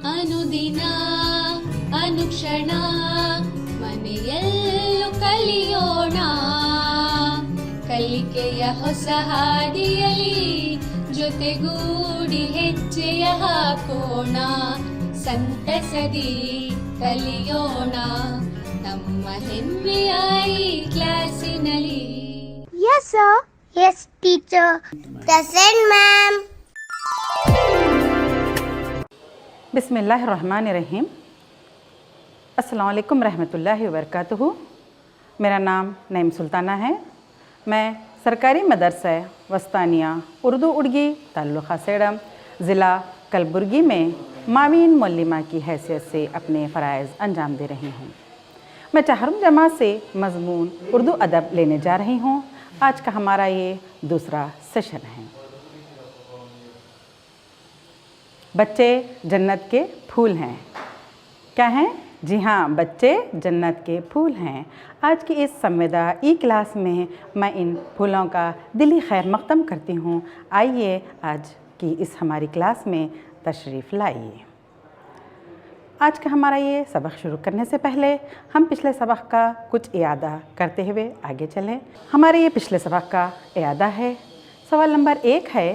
ಅನುದಿನ ಅನುಕ್ಷಣ ಮನೆಯಲ್ಲೂ ಕಲಿಯೋಣ, ಕಲಿಕೆಯ ಹೊಸ ಹಾದಿಯಲಿ ಜೊತೆಗೂಡಿ ಹೆಜ್ಜೆಯ ಹಾಕೋಣ, ಸಂತಸದಿ ಕಲಿಯೋಣ ನಮ್ಮ ಹೆಮ್ಮೆಯ ಈ ಕ್ಲಾಸಿನಲ್ಲಿ. Yes sir. Yes teacher. Present ma'am. बिस्मिल्लाहिर्रहमानिर्रहीम। अस्सलाम वालेकुम रहमतुल्लाहि व बरकातुहू। मेरा नाम नईम सुल्ताना है। मैं सरकारी मदरसा वस्तानिया उर्दू उड़गी ताल्लुक़ा सेडम ज़िला कलबुर्गी में मावीन मुअल्लिमा की हैसियत से अपने फ़राइज़ अंजाम दे रही हूँ। मैं चाहरुम जमात से मज़मून उर्दू अदब लेने जा रही हूँ। आज का हमारा ये दूसरा सेशन है। बच्चे जन्नत के फूल हैं। क्या हैं? जी हाँ, बच्चे जन्नत के फूल हैं। आज की इस संविदा ई क्लास में मैं इन फूलों का दिली खैर मक़दम करती हूँ। आइए आज की इस हमारी क्लास में तशरीफ़ लाइए। आज का हमारा ये सबक शुरू करने से पहले हम पिछले सबक का कुछ इयादा करते हुए आगे चलें। हमारे ये पिछले सबक का इयादा है। सवाल नंबर 1 है,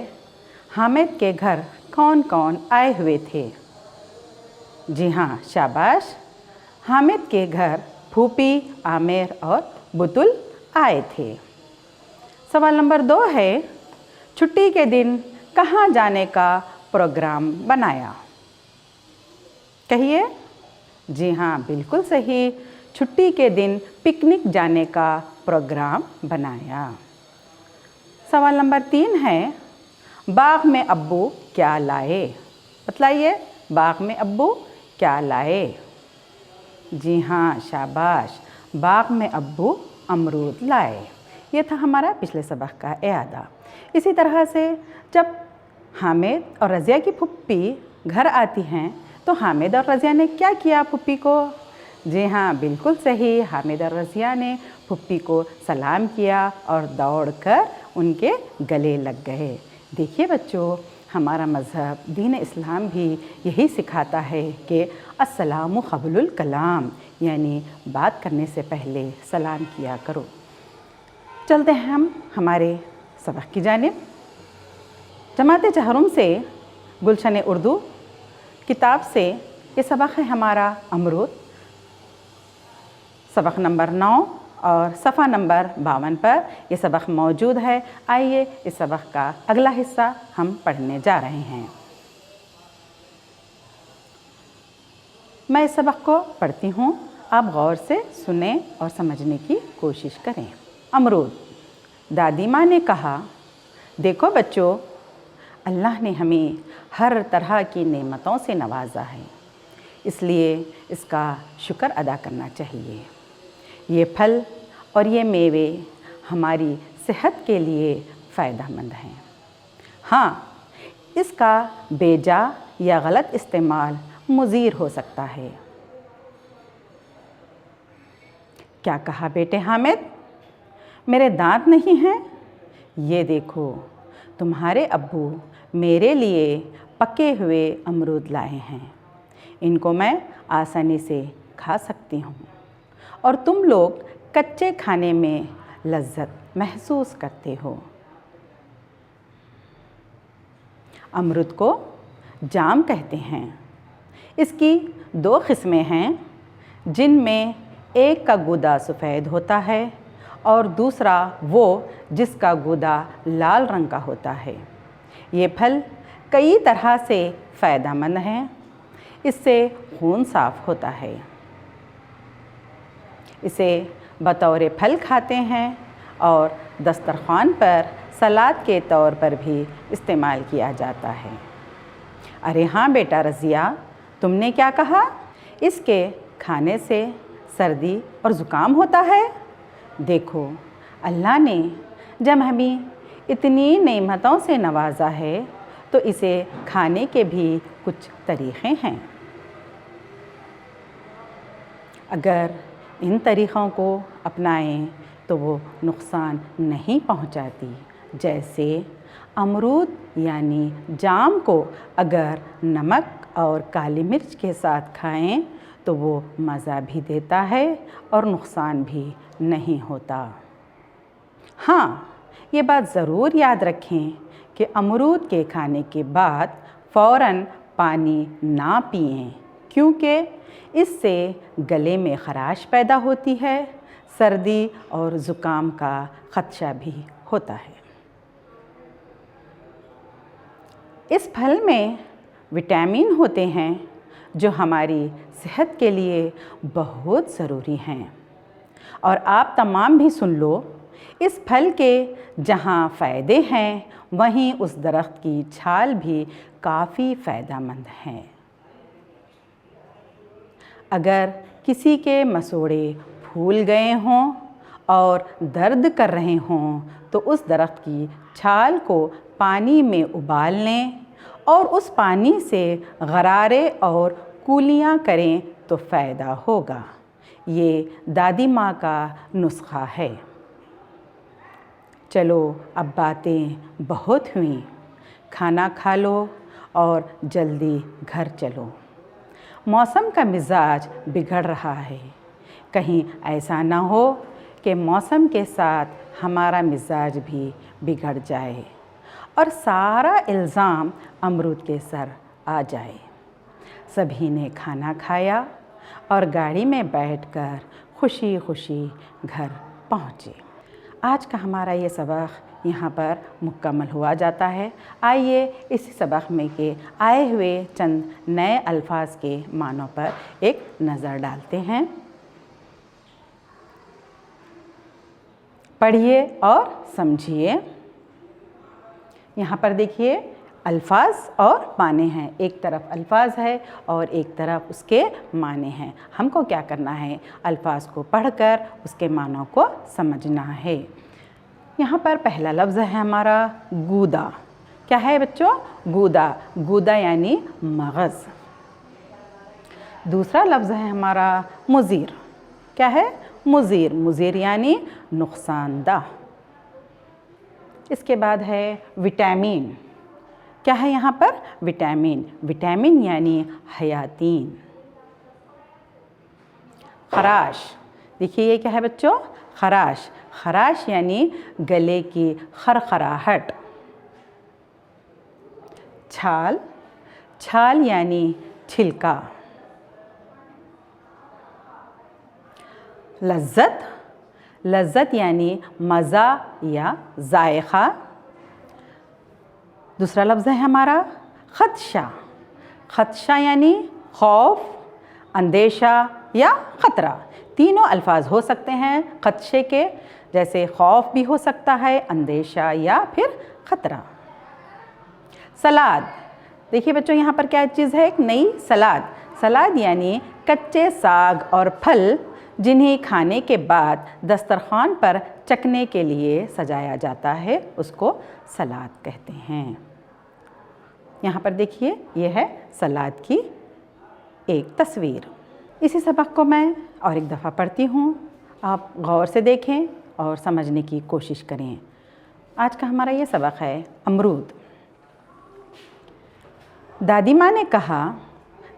हामिद के घर कौन कौन आए हुए थे? जी हाँ, शाबाश। हामिद के घर फूफी, आमिर और बुतुल आए थे। सवाल नंबर 2 है, छुट्टी के दिन कहाँ जाने का प्रोग्राम बनाया? कहिए। जी हाँ, बिल्कुल सही। छुट्टी के दिन पिकनिक जाने का प्रोग्राम बनाया। सवाल नंबर 3 है, बाग में अब्बू क्या लाए? बतलाइए, बाग में अब्बू क्या लाए? जी हाँ, शाबाश। बाग में अब्बू अमरूद लाए। ये था हमारा पिछले सबक का इयादा। इसी तरह से जब हामिद और रज़िया की फुप्पी घर आती हैं तो हामिद और रज़िया ने क्या किया फुप्पी को? जी हाँ, बिल्कुल सही। हामिद और रज़िया ने फुप्पी को सलाम किया और दौड़कर उनके गले लग गए। देखिए बच्चों, हमारा मज़हब दीन इस्लाम भी यही सिखाता है कि अस्सलामु क़ब्लुल कलाम, यानी बात करने से पहले सलाम किया करो। चलते हैं हम हमारे सबक की जानिब। जमाते चाहरुम से गुलशन उर्दू किताब से ये सबक है हमारा अमरूद। सबक नंबर 9 और सफ़ा नंबर 52 पर ये सबक मौजूद है। आइए इस सबक का अगला हिस्सा हम पढ़ने जा रहे हैं। मैं इस सबक को पढ़ती हूँ, आप गौर से सुने और समझने की कोशिश करें। अमरूद। दादी माँ ने कहा, देखो बच्चों, अल्लाह ने हमें हर तरह की नेमतों से नवाजा है, इसलिए इसका शुक्र अदा करना चाहिए। ये फल और ये मेवे हमारी सेहत के लिए फ़ायदेमंद हैं। हाँ, इसका बेजा या गलत इस्तेमाल मुज़ीर हो सकता है। क्या कहा बेटे हामिद? मेरे दांत नहीं हैं? ये देखो, तुम्हारे अब्बू मेरे लिए पके हुए अमरूद लाए हैं। इनको मैं आसानी से खा सकती हूँ और तुम लोग कच्चे खाने में लज्जत महसूस करते हो। अमरूद को जाम कहते हैं। इसकी 2 किस्में हैं, जिनमें एक का गूदा सफ़ेद होता है और दूसरा वो जिसका गूदा लाल रंग का होता है। ये फल कई तरह से फ़ायदेमंद हैं। इससे खून साफ़ होता है। इसे बतौर फल खाते हैं और दस्तरख़्वान पर सलाद के तौर पर भी इस्तेमाल किया जाता है। अरे हाँ बेटा रज़िया, तुमने क्या कहा? इसके खाने से सर्दी और ज़ुकाम होता है? देखो, अल्लाह ने जब हमें इतनी नेमतों से नवाजा है तो इसे खाने के भी कुछ तरीक़े हैं। अगर इन तरीक़ों को अपनाएं तो वो नुकसान नहीं पहुंचाती। जैसे अमरूद यानी जाम को अगर नमक और काली मिर्च के साथ खाएं तो वो मज़ा भी देता है और नुकसान भी नहीं होता। हाँ, ये बात ज़रूर याद रखें कि अमरूद के खाने के बाद फ़ौरन पानी ना पिएं, क्योंकि इससे गले में ख़राश पैदा होती है, सर्दी और ज़ुकाम का ख़दशा भी होता है। इस फल में विटामिन होते हैं जो हमारी सेहत के लिए बहुत ज़रूरी हैं। और आप तमाम भी सुन लो, इस फल के जहाँ फ़ायदे हैं वहीं उस दरख्त की छाल भी काफ़ी फ़ायदेमंद हैं। अगर किसी के मसूड़े फूल गए हों और दर्द कर रहे हों तो उस दरख्त की छाल को पानी में उबाल लें और उस पानी से गरारे और कूलियाँ करें तो फ़ायदा होगा। ये दादी माँ का नुस्खा है। चलो अब बातें बहुत हुई, खाना खा लो और जल्दी घर चलो। मौसम का मिजाज बिगड़ रहा है, कहीं ऐसा ना हो कि मौसम के साथ हमारा मिजाज भी बिगड़ जाए और सारा इल्ज़ाम अमरूद के सर आ जाए। सभी ने खाना खाया और गाड़ी में बैठकर खुशी खुशी घर पहुँचे। आज का हमारा ये सबक यहाँ पर मुकम्मल हुआ जाता है। आइए इसी सबक में के आए हुए चंद नए अल्फाज के मानों पर एक नज़र डालते हैं। पढ़िए और समझिए। यहाँ पर देखिए अल्फाज और माने हैं। एक तरफ अल्फाज है और एक तरफ उसके माने हैं। हमको क्या करना है, अल्फाज को पढ़कर उसके मानों को समझना है। यहाँ पर पहला लफ्ज़ है हमारा गूदा। क्या है बच्चों? गूदा। गूदा यानी मगज़। दूसरा लफ्ज़ है हमारा मुज़ीर। क्या है? मुज़ीर। मुज़ीर यानी नुकसानदा। इसके बाद है विटामिन। क्या है यहाँ पर? विटामिन। विटामिन यानी हयातीन। खराश। देखिए ये क्या है बच्चों? खराश। खराश यानी गले की खरखराहट। छाल। छाल यानी छिलका। लज़्ज़त। लज़्ज़त यानी मज़ा या जायक़ा। दूसरा लफ्ज़ है हमारा ख़दशा। ख़दशा यानी खौफ, अंदेशा या ख़तरा। तीनों अल्फाज हो सकते हैं ख़दशे के, जैसे खौफ भी हो सकता है, अंदेशा या फिर ख़तरा। सलाद। देखिए बच्चों यहाँ पर क्या चीज़ है? एक नई सलाद। सलाद यानी कच्चे साग और फल जिन्हें खाने के बाद दस्तरखान पर चखने के लिए सजाया जाता है, उसको सलाद कहते हैं। यहाँ पर देखिए ये है सलाद की एक तस्वीर। इसी सबक को मैं और एक दफ़ा पढ़ती हूँ, आप गौर से देखें और समझने की कोशिश करें। आज का हमारा ये सबक है अमरूद। दादी माँ ने कहा,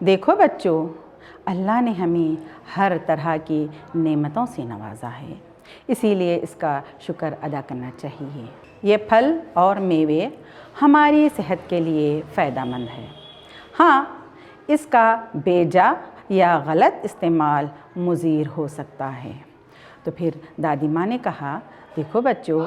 देखो बच्चों, अल्लाह ने हमें हर तरह की नेमतों से नवाजा है, इसीलिए इसका शुक्र अदा करना चाहिए। ये फल और मेवे हमारी सेहत के लिए फ़ायदेमंद है। हाँ, इसका बेजा या गलत इस्तेमाल मुज़ीर हो सकता है। तो फिर दादी माँ ने कहा, देखो बच्चों,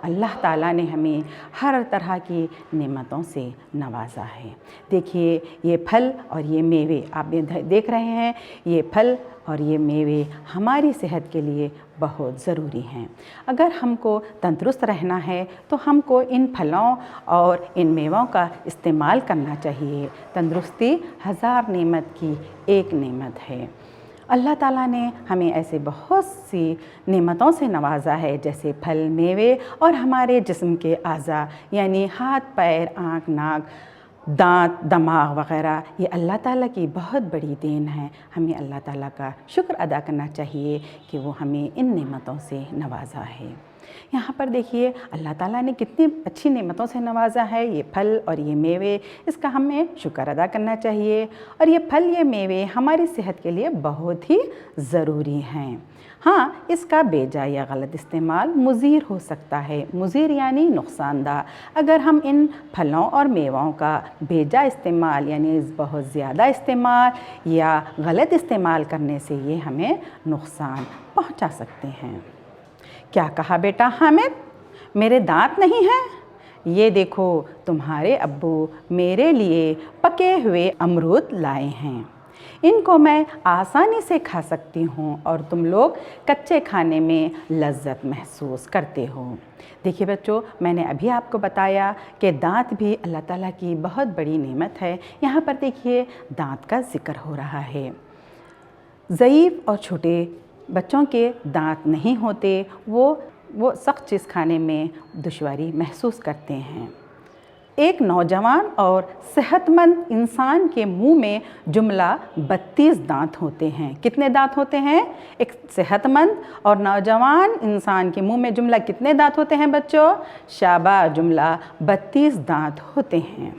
अल्लाह ताला ने हमें हर तरह की नेमतों से नवाजा है। देखिए ये फल और ये मेवे आप देख रहे हैं, ये फल और ये मेवे हमारी सेहत के लिए बहुत ज़रूरी हैं। अगर हमको तंदुरुस्त रहना है तो हमको इन फलों और इन मेवों का इस्तेमाल करना चाहिए। तंदुरुस्ती हज़ार नेमत की एक नेमत है। अल्लाह ताला ने हमें ऐसे बहुत सी नेमतों से नवाजा है, जैसे फल, मेवे और हमारे जिस्म के आज़ा यानी हाथ, पैर, आँख, नाक, दांत, दिमाग वग़ैरह। ये अल्लाह ताला की बहुत बड़ी देन है। हमें अल्लाह ताला का शुक्र अदा करना चाहिए कि वो हमें इन नेमतों से नवाजा है। यहाँ पर देखिए अल्लाह ताला ने कितनी अच्छी नेमतों से नवाजा है। ये फल और ये मेवे, इसका हमें शुक्र अदा करना चाहिए। और ये फल, ये मेवे हमारी सेहत के लिए बहुत ही ज़रूरी हैं। हाँ, इसका बेजा या गलत इस्तेमाल मुज़ीर हो सकता है। मुज़ीर यानी नुकसानदा। अगर हम इन फलों और मेवों का बेजा इस्तेमाल यानी बहुत ज़्यादा इस्तेमाल या गलत इस्तेमाल करने से ये हमें नुकसान पहुंचा सकते हैं। क्या कहा बेटा हामिद? मेरे दांत नहीं हैं? ये देखो, तुम्हारे अब्बू मेरे लिए पके हुए अमरूद लाए हैं। इनको मैं आसानी से खा सकती हूँ और तुम लोग कच्चे खाने में लज्जत महसूस करते हो। देखिए बच्चों, मैंने अभी आपको बताया कि दांत भी अल्लाह ताला की बहुत बड़ी नेमत है। यहाँ पर देखिए दांत का ज़िक्र हो रहा है। ज़ईफ़ और छोटे बच्चों के दांत नहीं होते, वो सख्त चीज़ खाने में दुश्वारी महसूस करते हैं। एक नौजवान और सेहतमंद इंसान के मुंह में जुमला 32 दांत होते हैं। कितने दांत होते हैं? एक सेहतमंद और नौजवान इंसान के मुंह में जुमला कितने दांत होते हैं बच्चों? शाबाश, जुमला 32 दांत होते हैं।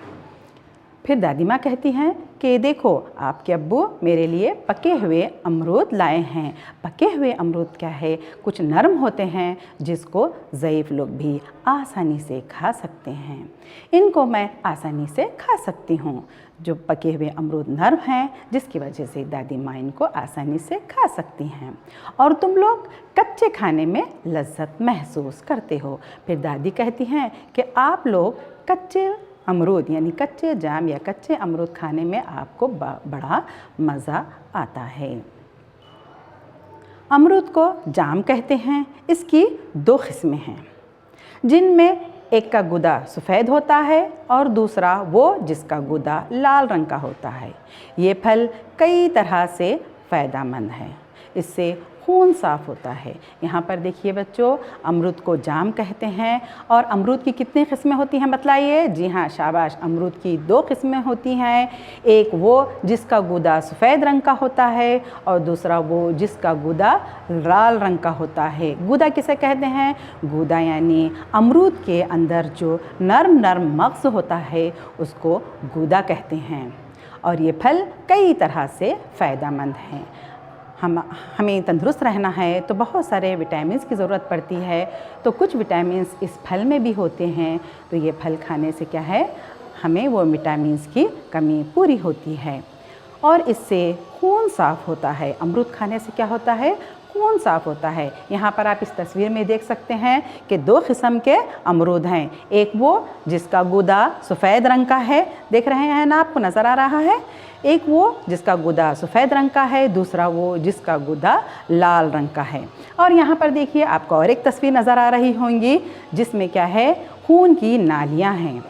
फिर दादी माँ कहती हैं कि देखो, आपके अब्बू मेरे लिए पके हुए अमरूद लाए हैं। पके हुए अमरूद क्या है? कुछ नरम होते हैं जिसको ज़ईफ़ लोग भी आसानी से खा सकते हैं। इनको मैं आसानी से खा सकती हूँ। जो पके हुए अमरूद नरम हैं, जिसकी वजह से दादी माँ इनको आसानी से खा सकती हैं। और तुम लोग कच्चे खाने में लज्जत महसूस करते हो। फिर दादी कहती हैं कि आप लोग कच्चे अमरूद यानी कच्चे जाम या कच्चे अमरूद खाने में आपको बड़ा मज़ा आता है। अमरूद को जाम कहते हैं। इसकी 2 किस्में हैं, जिनमें एक का गुदा सफ़ेद होता है और दूसरा वो जिसका गुदा लाल रंग का होता है। ये फल कई तरह से फ़ायदेमंद है। इससे खून साफ़ होता है। यहाँ पर देखिए बच्चों, अमरूद को जाम कहते हैं। और अमरूद की कितनी किस्में होती हैं बताइए? जी हाँ, शाबाश, अमरूद की 2 किस्में होती हैं। एक वो जिसका गुदा सफ़ेद रंग का होता है और दूसरा वो जिसका गुदा लाल रंग का होता है। गुदा किसे कहते हैं? गुदा यानी अमरूद के अंदर जो नरम नरम मग़ज़ होता है उसको गुदा कहते हैं। और ये फल कई तरह से फ़ायदेमंद हैं। हमें तंदुरुस्त रहना है तो बहुत सारे विटामिन्स की ज़रूरत पड़ती है। तो कुछ विटामिन्स इस फल में भी होते हैं। तो ये फल खाने से क्या है, हमें वो विटामिन्स की कमी पूरी होती है और इससे खून साफ़ होता है। अमरूद खाने से क्या होता है? खून साफ़ होता है। यहाँ पर आप इस तस्वीर में देख सकते हैं कि 2 किस्म के अमरूद हैं। एक वो जिसका गुदा सफ़ेद रंग का है, देख रहे हैं ना, आपको नज़र आ रहा है। एक वो जिसका गुदा सफ़ेद रंग का है, दूसरा वो जिसका गुदा लाल रंग का है। और यहाँ पर देखिए आपको और एक तस्वीर नज़र आ रही होंगी जिसमें क्या है, खून की नालियाँ हैं।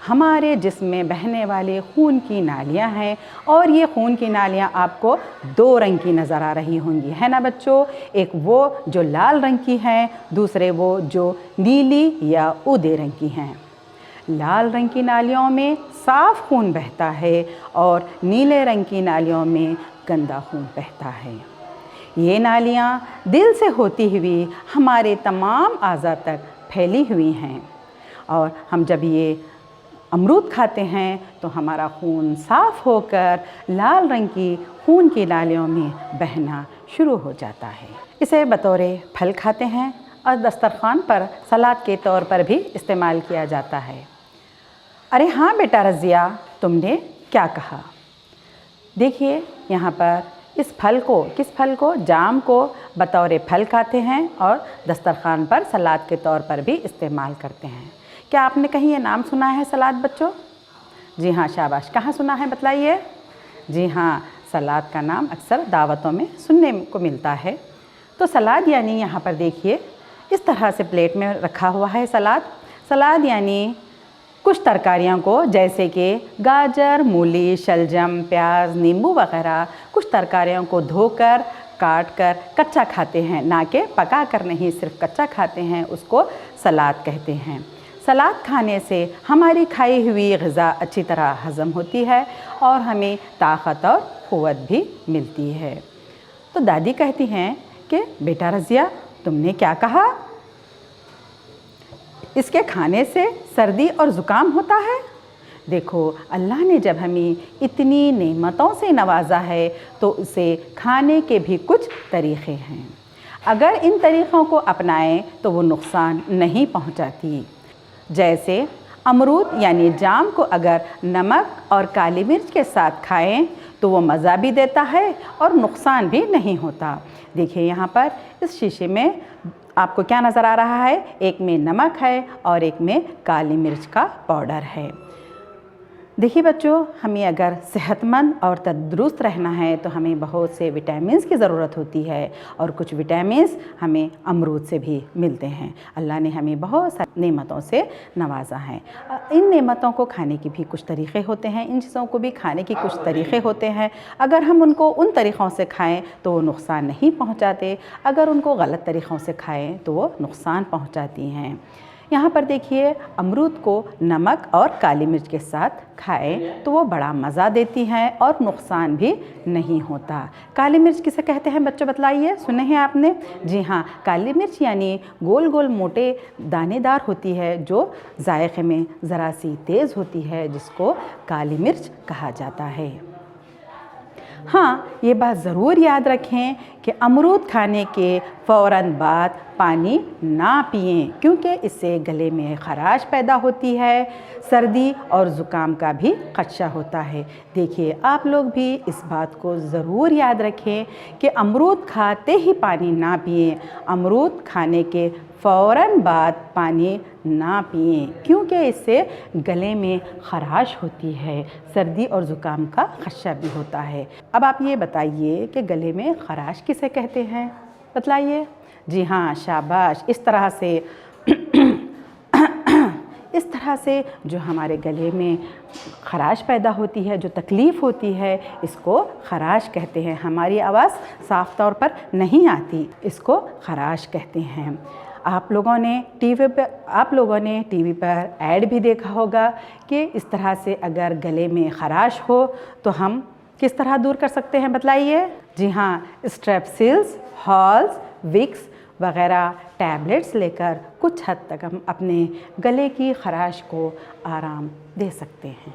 हमारे जिस्म में बहने वाले खून की नालियाँ हैं और ये खून की नालियाँ आपको 2 रंग की नज़र आ रही होंगी, है ना बच्चों? एक वो जो लाल रंग की हैं, दूसरे वो जो नीली या ऊदे रंग की हैं। लाल रंग की नालियों में साफ़ खून बहता है और नीले रंग की नालियों में गंदा खून बहता है। ये नालियाँ दिल से होती हुई हमारे तमाम आज़ा तक फैली हुई हैं और हम जब ये अमरूद खाते हैं तो हमारा खून साफ़ होकर लाल रंग की खून की नालियों में बहना शुरू हो जाता है। इसे बतौर फल खाते हैं और दस्तरखान पर सलाद के तौर पर भी इस्तेमाल किया जाता है। अरे हाँ बेटा रज़िया, तुमने क्या कहा? देखिए यहाँ पर इस फल को, किस फल को? जाम को बतौर फल खाते हैं और दस्तरखान पर सलाद के तौर पर भी इस्तेमाल करते हैं। क्या आपने कहीं ये नाम सुना है सलाद बच्चों? जी हाँ, शाबाश, कहाँ सुना है बताइए? जी हाँ, सलाद का नाम अक्सर दावतों में सुनने को मिलता है। तो सलाद यानी यहाँ पर देखिए इस तरह से प्लेट में रखा हुआ है सलाद। सलाद यानी कुछ तरकारियों को, जैसे कि गाजर, मूली, शलजम, प्याज, नींबू वगैरह, कुछ तरकारियों को धोकर काट कर कच्चा खाते हैं, ना कि पका कर नहीं, सिर्फ कच्चा खाते हैं, उसको सलाद कहते हैं। सलाद खाने से हमारी खाई हुई ग़िज़ा अच्छी तरह हज़म होती है और हमें ताकत और क़ुव्वत भी मिलती है। तो दादी कहती हैं कि बेटा रज़िया, तुमने क्या कहा? इसके खाने से सर्दी और ज़ुकाम होता है? देखो, अल्लाह ने जब हमें इतनी नेमतों से नवाजा है तो उसे खाने के भी कुछ तरीक़े हैं। अगर इन तरीक़ों को अपनाएं तो वो नुकसान नहीं पहुंचाती। जैसे अमरूद यानी जाम को अगर नमक और काली मिर्च के साथ खाएं तो वो मज़ा भी देता है और नुकसान भी नहीं होता। देखिए यहाँ पर इस शीशे में आपको क्या नज़र आ रहा है? एक में नमक है और एक में काली मिर्च का पाउडर है। देखिए बच्चों, हमें अगर सेहतमंद और तंदुरुस्त रहना है तो हमें बहुत से विटामिन्स की ज़रूरत होती है और कुछ विटामिन्स हमें अमरूद से भी मिलते हैं। अल्लाह ने हमें बहुत सारी नेमतों से नवाजा है। इन नेमतों को खाने के भी कुछ तरीक़े होते हैं, इन चीज़ों को भी खाने के कुछ तरीक़े होते हैं। अगर हम उनको उन तरीक़ों से खाएँ तो वो नुकसान नहीं पहुँचाते, अगर उनको गलत तरीक़ों से खाएँ तो वो नुकसान पहुँचाती हैं। यहाँ पर देखिए, अमरूद को नमक और काली मिर्च के साथ खाएं तो वो बड़ा मज़ा देती हैं और नुकसान भी नहीं होता। काली मिर्च किसे कहते हैं बच्चों, बतलाइए, सुने हैं आपने? जी हाँ, काली मिर्च यानी गोल गोल मोटे दानेदार होती है जो जायके में ज़रा सी तेज़ होती है, जिसको काली मिर्च कहा जाता है। हाँ, ये बात ज़रूर याद रखें कि अमरूद खाने के फ़ौरन बाद पानी ना पिएं, क्योंकि इससे गले में ख़राश पैदा होती है, सर्दी और ज़ुकाम का भी ख़दशा होता है। देखिए, आप लोग भी इस बात को ज़रूर याद रखें कि अमरूद खाते ही पानी ना पिएं, अमरूद खाने के फ़ौरन बाद पानी ना पिएं, क्योंकि इससे गले में ख़राश होती है, सर्दी और ज़ुकाम का ख़दशा भी होता है। अब आप ये बताइए कि गले में ख़राश किसे कहते हैं, बतलाइए। जी हाँ, शाबाश। इस तरह से जो हमारे गले में ख़राश पैदा होती है, जो तकलीफ़ होती है, इसको ख़राश कहते हैं। हमारी आवाज़ साफ़ तौर पर नहीं आती, इसको ख़राश कहते हैं। आप लोगों ने टीवी पर ऐड भी देखा होगा कि इस तरह से अगर गले में ख़राश हो तो हम किस तरह दूर कर सकते हैं, बतलाइए। जी हाँ, स्ट्रेप्सिल्स, हॉल्स, विक्स वग़ैरह टैबलेट्स लेकर कुछ हद तक हम अपने गले की ख़राश को आराम दे सकते हैं।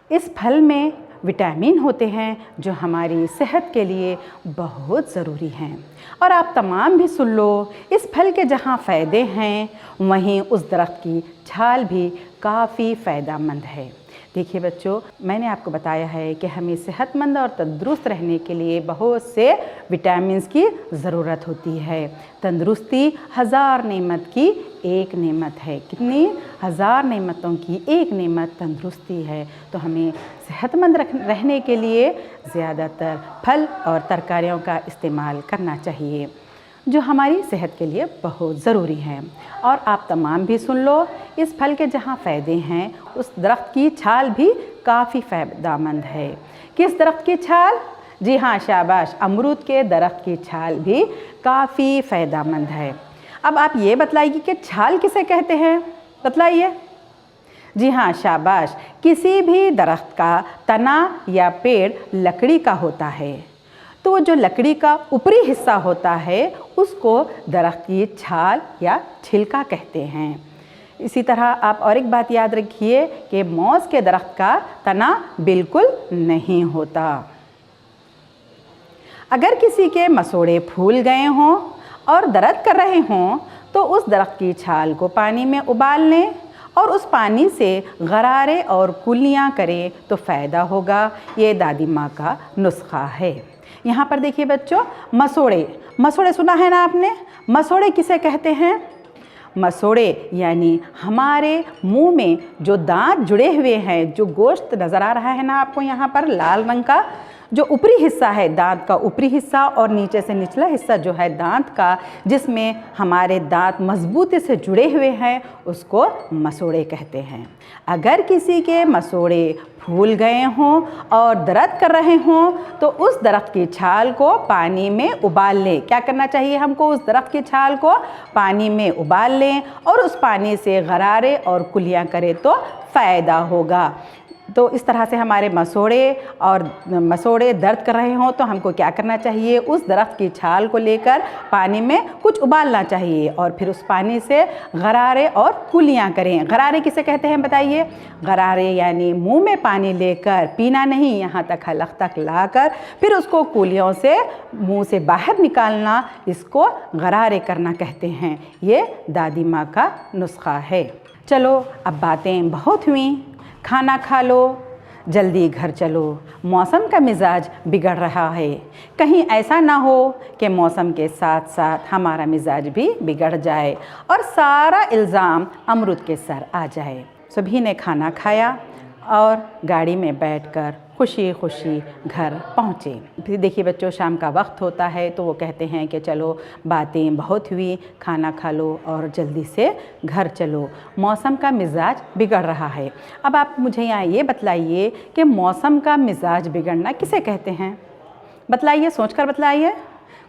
इस फल में विटामिन होते हैं जो हमारी सेहत के लिए बहुत ज़रूरी हैं। और आप तमाम भी सुन लो, इस फल के जहाँ फ़ायदे हैं वहीं उस दरख्त की छाल भी काफ़ी फ़ायदेमंद है। देखिए बच्चों, मैंने आपको बताया है कि हमें सेहतमंद और तंदुरुस्त रहने के लिए बहुत से विटामिन्स की ज़रूरत होती है। तंदुरुस्ती हज़ार नेमत की एक नेमत है। कितनी? 1000 नेमतों की एक नेमत तंदुरुस्ती है। तो हमें सेहतमंद रहने के लिए ज़्यादातर फल और तरकारियों का इस्तेमाल करना चाहिए, जो हमारी सेहत के लिए बहुत ज़रूरी है। और आप तमाम भी सुन लो, इस फल के जहाँ फ़ायदे हैं उस दरख्त की छाल भी काफ़ी फ़ायदेमंद है। किस दरख्त की छाल? जी हाँ, शाबाश, अमरूद के दरख्त की छाल भी काफ़ी फ़ायदेमंद है। अब आप ये बतलाइए कि छाल किसे कहते हैं, बतलाइए। जी हाँ, शाबाश, किसी भी दरख्त का तना या पेड़ लकड़ी का होता है, तो जो लकड़ी का ऊपरी हिस्सा होता है उसको दरख्त की छाल या छिलका कहते हैं। इसी तरह आप और एक बात याद रखिए कि मौज के दरख्त का तना बिल्कुल नहीं होता। अगर किसी के मसोड़े फूल गए हों और दर्द कर रहे हों तो उस दरख्त की छाल को पानी में उबाल लें और उस पानी से गरारे और कुल्लियाँ करें तो फ़ायदा होगा। ये दादी माँ का नुस्खा है। यहाँ पर देखिए बच्चों, मसोड़े सुना है ना आपने? मसोड़े किसे कहते हैं? मसोड़े यानी हमारे मुंह में जो दांत जुड़े हुए हैं, जो गोश्त नज़र आ रहा है ना आपको यहाँ पर लाल रंग का, जो ऊपरी हिस्सा है दांत का ऊपरी हिस्सा और नीचे से निचला हिस्सा जो है दांत का, जिसमें हमारे दांत मजबूती से जुड़े हुए हैं, उसको मसोड़े कहते हैं। अगर किसी के मसोड़े फूल गए हों और दर्द कर रहे हों तो उस दरख्त की छाल को पानी में उबाल लें। क्या करना चाहिए हमको? उस दरख्त की छाल को पानी में उबाल लें और उस पानी से गरारे और कुल्लियाँ करें तो फ़ायदा होगा। तो इस तरह से हमारे मसोड़े दर्द कर रहे हों तो हमको क्या करना चाहिए, उस दरख्त की छाल को लेकर पानी में कुछ उबालना चाहिए और फिर उस पानी से गरारे और कुलियाँ करें। गरारे किसे कहते हैं बताइए? गरारे यानी मुंह में पानी लेकर पीना नहीं, यहाँ तक हलक तक लाकर फिर उसको कुलियों से मुंह से बाहर निकालना, इसको गरारे करना कहते हैं। ये दादी माँ का नुस्खा है। चलो अब बातें बहुत हुई, खाना खा लो, जल्दी घर चलो, मौसम का मिजाज बिगड़ रहा है। कहीं ऐसा ना हो कि मौसम के साथ साथ हमारा मिजाज भी बिगड़ जाए और सारा इल्ज़ाम अमरूद के सर आ जाए। सभी ने खाना खाया और गाड़ी में बैठकर खुशी खुशी घर पहुँचे। फिर देखिए बच्चों, शाम का वक्त होता है तो वो कहते हैं कि चलो बातें बहुत हुई, खाना खा लो और जल्दी से घर चलो, मौसम का मिजाज बिगड़ रहा है। अब आप मुझे यहाँ ये बतलाइए कि मौसम का मिजाज बिगड़ना किसे कहते हैं? बतलाइए, सोचकर बतलाइए,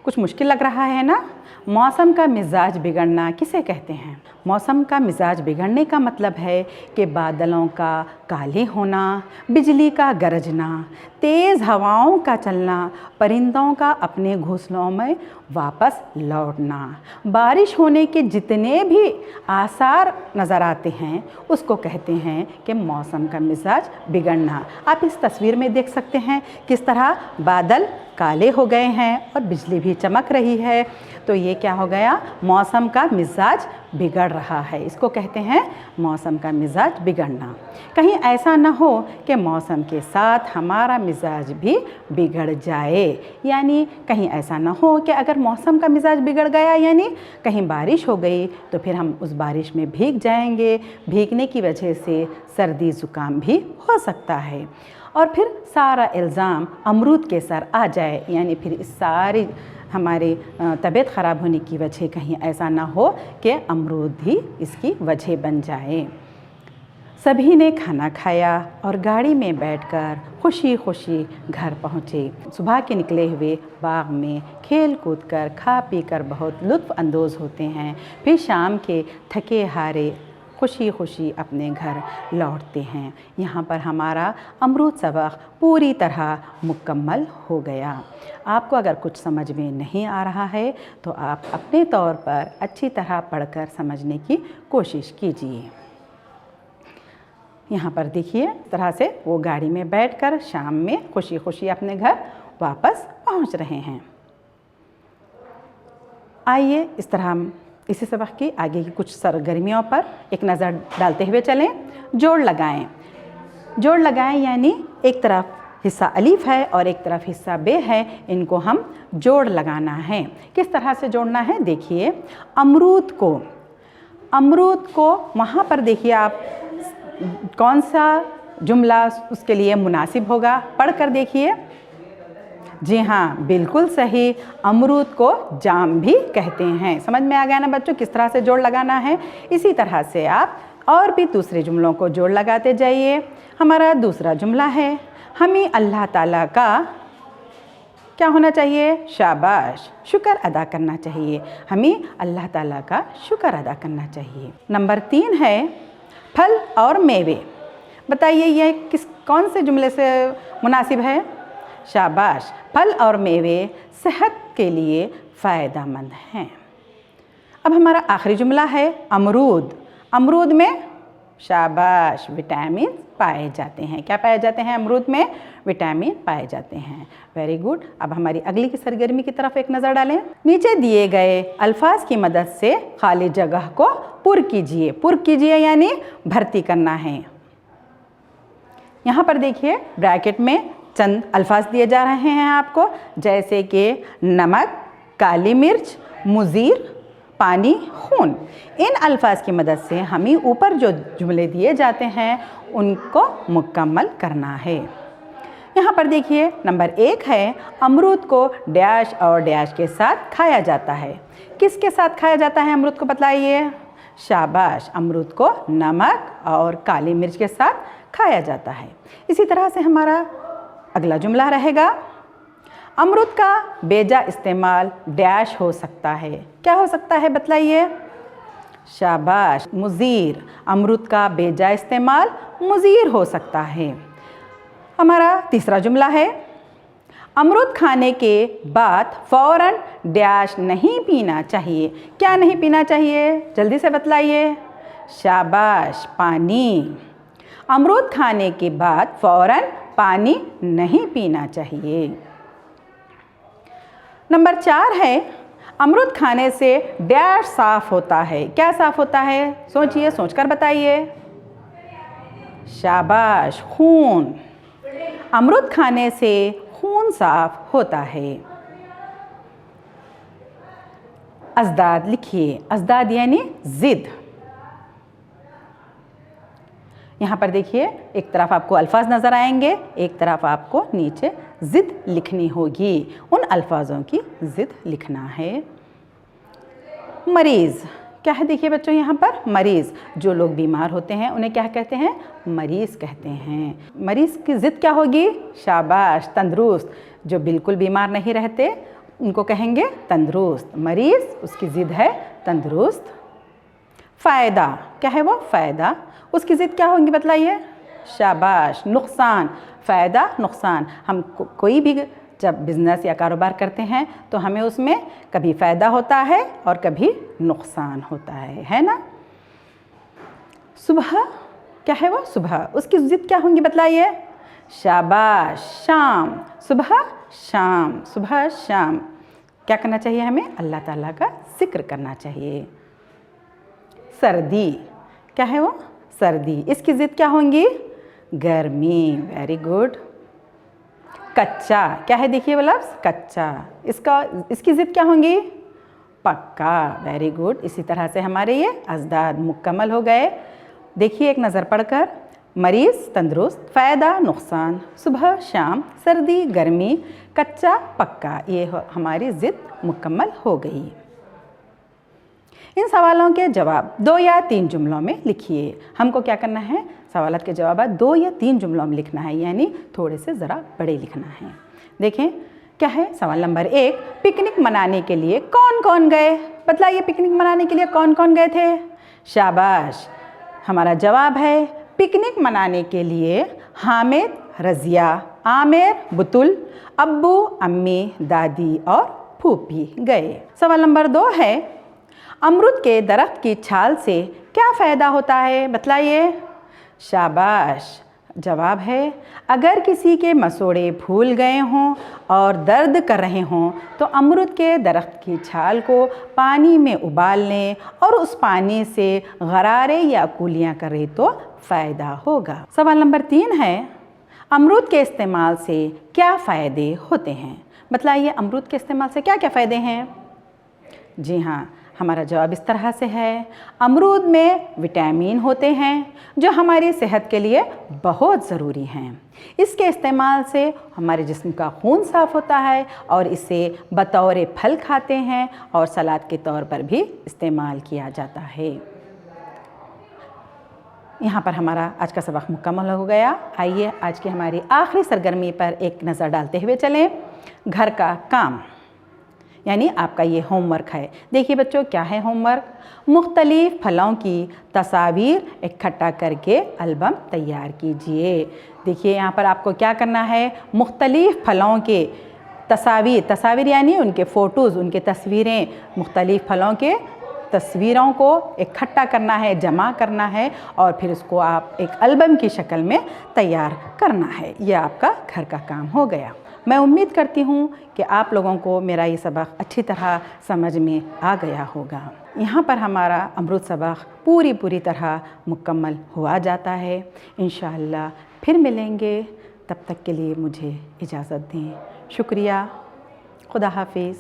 कुछ मुश्किल लग रहा है ना। मौसम का मिजाज बिगड़ना किसे कहते हैं? मौसम का मिजाज बिगड़ने का मतलब है कि बादलों का काले होना, बिजली का गरजना, तेज़ हवाओं का चलना, परिंदों का अपने घोंसलों में वापस लौटना, बारिश होने के जितने भी आसार नज़र आते हैं उसको कहते हैं कि मौसम का मिजाज बिगड़ना। आप इस तस्वीर में देख सकते हैं किस तरह बादल काले हो गए हैं और बिजली भी चमक रही है। तो ये क्या हो गया? मौसम का मिजाज बिगड़ रहा है। इसको कहते हैं मौसम का मिजाज बिगड़ना। कहीं ऐसा ना हो कि मौसम के साथ हमारा मिजाज भी बिगड़ जाए, यानी कहीं ऐसा ना हो कि अगर मौसम का मिजाज बिगड़ गया यानी कहीं बारिश हो गई तो फिर हम उस बारिश में भीग जाएंगे, भीगने की वजह से सर्दी ज़ुकाम भी हो सकता है और फिर सारा इल्ज़ाम अमरूद के सर आ जाए, यानी फिर इस सारी हमारी तबीयत ख़राब होने की वजह कहीं ऐसा ना हो कि अमरूद ही इसकी वजह बन जाए। सभी ने खाना खाया और गाड़ी में बैठकर खुशी खुशी घर पहुँचे। सुबह के निकले हुए बाग में खेल कूद कर खा पी कर बहुत लुत्फ़ अंदोज़ होते हैं। फिर शाम के थके हारे खुशी खुशी अपने घर लौटते हैं। यहाँ पर हमारा अमरूद सबक पूरी तरह मुकम्मल हो गया। आपको अगर कुछ समझ में नहीं आ रहा है तो आप अपने तौर पर अच्छी तरह पढ़कर समझने की कोशिश कीजिए। यहाँ पर देखिए इस तरह से वो गाड़ी में बैठकर शाम में खुशी खुशी अपने घर वापस पहुँच रहे हैं। आइए इस तरह इसी सबक की आगे की कुछ सरगर्मियों पर एक नज़र डालते हुए चलें। जोड़ लगाएं। जोड़ लगाएं यानी एक तरफ हिस्सा अलीफ है और एक तरफ हिस्सा बे है, इनको हम जोड़ लगाना है। किस तरह से जोड़ना है? देखिए, अमरूद को वहाँ पर देखिए आप कौन सा जुमला उसके लिए मुनासिब होगा, पढ़कर देखिए। जी हाँ, बिल्कुल सही, अमरूद को जाम भी कहते हैं। समझ में आ गया ना बच्चों किस तरह से जोड़ लगाना है? इसी तरह से आप और भी दूसरे जुमलों को जोड़ लगाते जाइए। हमारा दूसरा जुमला है, हमें अल्लाह ताला का क्या होना चाहिए? शाबाश, शुक्र अदा करना चाहिए। हमें अल्लाह ताला का शुक्र अदा करना चाहिए। नंबर 3 है फल और मेवे। बताइए ये कौन से जुमले से मुनासिब है? शाबाश, फल और मेवे सेहत के लिए फ़ायदेमंद हैं। अब हमारा आखिरी जुमला है अमरूद। अमरूद में शाबाश, विटामिन पाए जाते हैं। क्या पाए जाते हैं? अमरूद में विटामिन पाए जाते हैं। Very good. अब हमारी अगली की सरगर्मी की तरफ एक नज़र डालें। नीचे दिए गए अल्फाज की मदद से खाली जगह को पुर कीजिए। पुर कीजिए यानी भर्ती करना है। यहाँ पर देखिए ब्रैकेट में चंद अल्फाज दिए जा रहे हैं आपको, जैसे कि नमक, काली मिर्च, मुज़ीर, पानी, खून। इन अल्फाज की मदद से हमें ऊपर जो जुमले दिए जाते हैं उनको मुकम्मल करना है। यहाँ पर देखिए नंबर 1 है अमरूद को डैश और डैश के साथ खाया जाता है। किसके साथ खाया जाता है अमरूद को बतलाइए? शाबाश, अमरूद को नमक और काली मिर्च के साथ खाया जाता है। इसी तरह से हमारा अगला जुमला रहेगा, अमरूद का बेजा इस्तेमाल डैश हो सकता है। क्या हो सकता है बतलाइए? शाबाश, मुज़ीर, अमरूद का बेजा इस्तेमाल मुज़ीर हो सकता है। हमारा तीसरा जुमला है, अमरूद खाने के बाद फ़ौरन डैश नहीं पीना चाहिए। क्या नहीं पीना चाहिए? जल्दी से बतलाइए। शाबाश, पानी। अमरूद खाने के बाद फ़ौरन पानी नहीं पीना चाहिए। नंबर 4 है, अमरूद खाने से डैश साफ होता है। क्या साफ होता है? सोचिए, सोचकर बताइए। शाबाश, खून। अमरूद खाने से खून साफ होता है। अज़दाद लिखिए। अज़दाद यानी ज़िद। यहाँ पर देखिए, एक तरफ आपको अल्फाज नज़र आएंगे, एक तरफ आपको नीचे ज़िद लिखनी होगी। उन अल्फाजों की ज़िद लिखना है। मरीज़ क्या है? देखिए बच्चों, यहाँ पर मरीज़, जो लोग बीमार होते हैं उन्हें क्या कहते हैं? मरीज़ कहते हैं। मरीज़ की ज़िद क्या होगी? शाबाश, तंदुरुस्त। जो बिल्कुल बीमार नहीं रहते उनको कहेंगे तंदुरुस्त। मरीज़, उसकी ज़िद है तंदुरुस्त। फ़ायदा क्या है? वो फ़ायदा, उसकी ज़िद क्या होगी? बतलाइए। शाबाश, नुकसान। फ़ायदा, नुकसान। हम कोई भी जब बिज़नेस या कारोबार करते हैं तो हमें उसमें कभी फ़ायदा होता है और कभी नुकसान होता है ना। सुबह क्या है? वो सुबह, उसकी ज़िद क्या होंगी? बतलाइए। शाबाश, शाम। सुबह शाम, सुबह शाम। क्या करना चाहिए हमें? अल्लाह ताला का ज़िक्र करना चाहिए। सर्दी क्या है? वो सर्दी, इसकी ज़िद क्या होंगी? गर्मी। Very good. कच्चा क्या है? देखिए वो लफ्ज़ कच्चा, इसकी ज़िद क्या होंगी? पक्का। Very good. इसी तरह से हमारे ये अज़दाद मुकम्मल हो गए। देखिए एक नज़र पढ़कर, मरीज़, तंदुरुस्त, फ़ायदा, नुकसान, सुबह शाम, सर्दी गर्मी, कच्चा पक्का, ये हमारी ज़िद मुकम्मल हो गई। इन सवालों के जवाब 2 या 3 जुमलों में लिखिए। हमको क्या करना है? सवालात के जवाब 2 या 3 जुमलों में लिखना है, यानी थोड़े से ज़रा बड़े लिखना है। देखें क्या है? सवाल नंबर 1, पिकनिक मनाने के लिए कौन कौन गए? बतलाइए, पिकनिक मनाने के लिए कौन कौन गए थे? शाबाश, हमारा जवाब है पिकनिक मनाने के लिए हामिद, रज़िया, आमिर, बुतुल, अब्बू, अम्मी, दादी और फूफी गए। सवाल नंबर 2 है, अमरूद के दरख्त की छाल से क्या फ़ायदा होता है? बतलाइए। शाबाश, जवाब है अगर किसी के मसोड़े फूल गए हों और दर्द कर रहे हों तो अमरूद के दरख्त की छाल को पानी में उबाल लें और उस पानी से गरारे या कुलियाँ करें तो फ़ायदा होगा। सवाल नंबर 3 है, अमरूद के इस्तेमाल से क्या फ़ायदे होते हैं? बतलाइए, अमरूद के इस्तेमाल से क्या क्या फ़ायदे हैं? जी हाँ, हमारा जवाब इस तरह से है, अमरूद में विटामिन होते हैं जो हमारी सेहत के लिए बहुत ज़रूरी हैं। इसके इस्तेमाल से हमारे जिस्म का खून साफ़ होता है और इसे बतौर फल खाते हैं और सलाद के तौर पर भी इस्तेमाल किया जाता है। यहाँ पर हमारा आज का सबक मुकम्मल हो गया। आइए आज की हमारी आखिरी सरगर्मी पर एक नज़र डालते हुए चलें। घर का काम, यानी आपका ये होमवर्क है। देखिए बच्चों, क्या है होमवर्क? मुख्तलिफ़ फलों की तस्वीर इकट्ठा करके एल्बम तैयार कीजिए। देखिए यहाँ पर आपको क्या करना है, मुख्तलिफ़ फलों के तस्वीर यानी उनके फ़ोटोज़, उनके तस्वीरें, मुख्तलिफ़ फलों के तस्वीरों को इकट्ठा करना है, जमा करना है और फिर उसको आप एक एल्बम की शक्ल में तैयार करना है। यह आपका घर का काम हो गया। मैं उम्मीद करती हूँ कि आप लोगों को मेरा ये सबक अच्छी तरह समझ में आ गया होगा। यहाँ पर हमारा अमरूद सबक पूरी तरह मुकम्मल हुआ जाता है। इंशाअल्लाह फिर मिलेंगे, तब तक के लिए मुझे इजाज़त दें। शुक्रिया, खुदा हाफिज़।